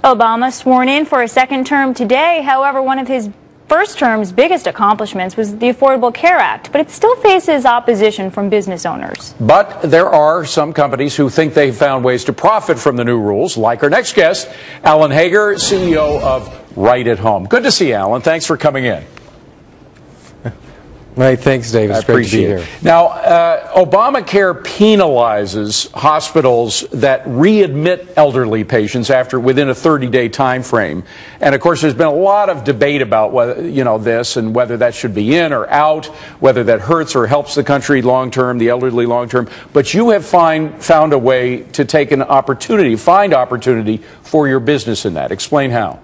Obama sworn in for a second term today. However, one of his first term's biggest accomplishments was the Affordable Care Act, but it still faces opposition from business owners. But there are some companies who think they've found ways to profit from the new rules, like our next guest, Allen Hager, CEO of Right at Home. Good to see you, Allen. Thanks for coming in. Right, thanks, David. It's great to be here. Now, Obamacare penalizes hospitals that readmit elderly patients within a 30-day time frame. And of course, there's been a lot of debate about whether, this and whether that should be in or out, whether that hurts or helps the country long term, the elderly long term. But you have found a way to take find opportunity for your business in that. Explain how.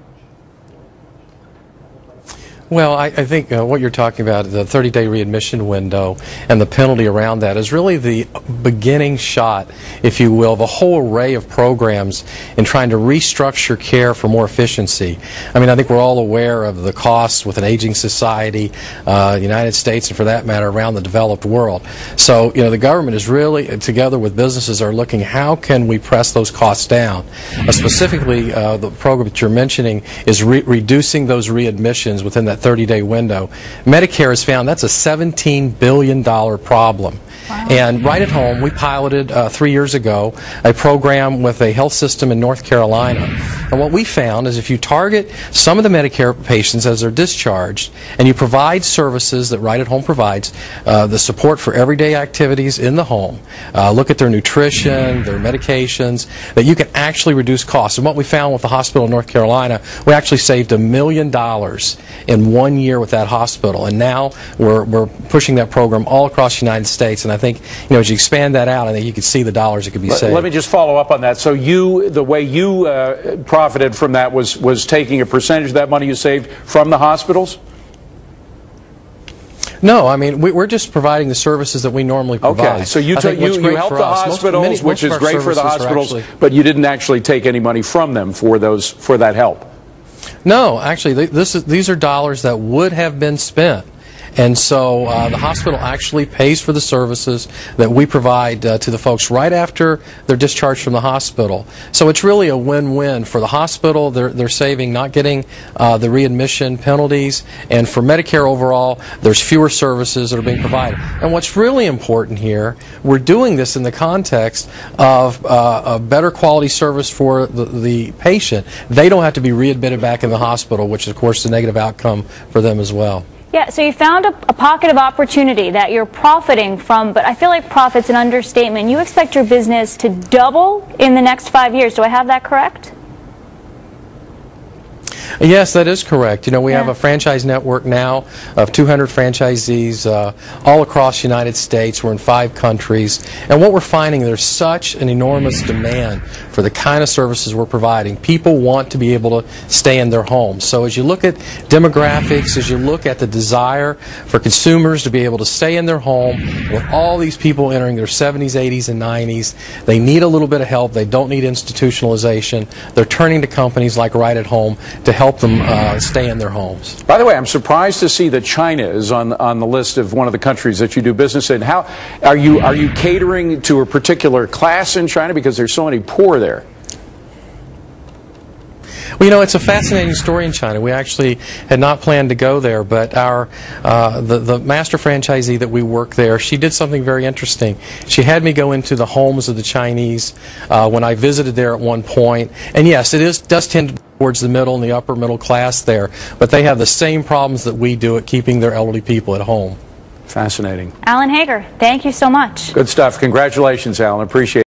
Well, I think what you're talking about, the 30-day readmission window and the penalty around that, is really the beginning shot, if you will, of a whole array of programs in trying to restructure care for more efficiency. I mean, I think we're all aware of the costs with an aging society, the United States, and for that matter, around the developed world. So, the government is really, together with businesses, are looking how can we press those costs down. Specifically, the program that you're mentioning is reducing those readmissions within that 30-day window. Medicare has found that's a $17 billion problem. Wow. And Right at Home, we piloted 3 years ago a program with a health system in North Carolina. And what we found is if you target some of the Medicare patients as they're discharged and you provide services that Right at Home provides, the support for everyday activities in the home, look at their nutrition, their medications, that you can actually reduce costs. And what we found with the hospital in North Carolina, we actually saved $1 million in 1 year with that hospital. And now we're pushing that program all across the United States. And I think, as you expand that out, I think you can see the dollars that could be saved. Let me just follow up on that. So the way you profited from that was taking a percentage of that money you saved from the hospitals? No, I mean, we're just providing the services that we normally provide. Okay, so you help the hospitals, which is great for the hospitals, but you didn't actually take any money from them for that help. No, actually, these are dollars that would have been spent. And so the hospital actually pays for the services that we provide to the folks right after they're discharged from the hospital. So it's really a win-win. For the hospital, they're saving, not getting the readmission penalties. And for Medicare overall, there's fewer services that are being provided. And what's really important here, we're doing this in the context of a better quality service for the patient. They don't have to be readmitted back in the hospital, which is, of course, a negative outcome for them as well. Yeah, so you found a pocket of opportunity that you're profiting from, but I feel like profit's an understatement. You expect your business to double in the next 5 years. Do I have that correct? Yes, that is correct. We have a franchise network now of 200 franchisees all across the United States. We're in 5 countries. And what we're finding, there's such an enormous demand for the kind of services we're providing. People want to be able to stay in their homes. So as you look at demographics, as you look at the desire for consumers to be able to stay in their home, with all these people entering their 70s, 80s, and 90s, they need a little bit of help. They don't need institutionalization. They're turning to companies like Right at Home to help them stay in their homes. By the way, I'm surprised to see that China is on the list of one of the countries that you do business in. How are you catering to a particular class in China, because there's so many poor there? Well, it's a fascinating story in China. We actually had not planned to go there, but the master franchisee that we work there, she did something very interesting. She had me go into the homes of the Chinese when I visited there at one point. And yes, it does tend towards the middle and the upper middle class there, but they have the same problems that we do at keeping their elderly people at home. Fascinating. Allen Hager, thank you so much. Good stuff. Congratulations, Allen. Appreciate it.